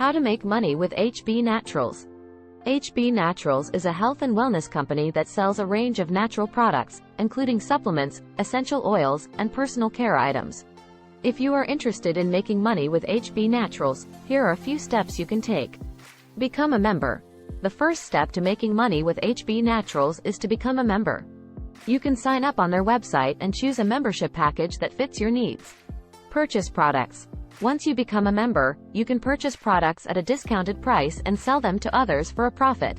How to make money with HB Naturals. HB Naturals is a health and wellness company that sells a range of natural products, including supplements, essential oils, and personal care items. If you are interested in making money with HB Naturals, here are a few steps you can take. Become a member. The first step to making money with HB Naturals is to become a member. You can sign up on their website and choose a membership package that fits your needs. Purchase products. Once you become a member, you can purchase products at a discounted price and sell them to others for a profit.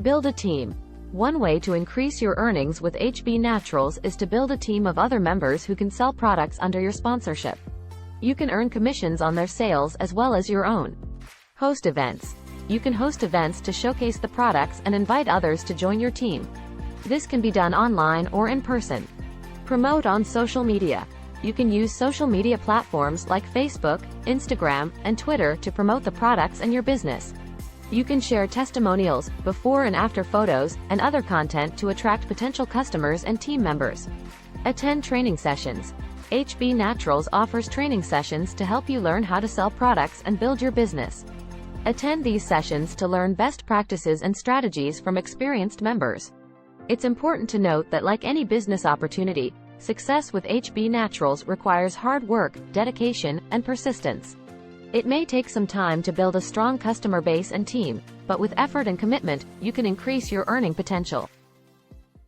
Build a team. One way to increase your earnings with HB Naturals is to build a team of other members who can sell products under your sponsorship. You can earn commissions on their sales as well as your own. Host events. You can host events to showcase the products and invite others to join your team. This can be done online or in person. Promote on social media. You can use social media platforms like Facebook, Instagram, and Twitter to promote the products and your business. You can share testimonials, before and after photos, and other content to attract potential customers and team members. Attend training sessions. HB Naturals offers training sessions to help you learn how to sell products and build your business. Attend these sessions to learn best practices and strategies from experienced members. It's important to note that like any business opportunity, success with HB Naturals requires hard work, dedication, and persistence. It may take some time to build a strong customer base and team, but with effort and commitment, you can increase your earning potential.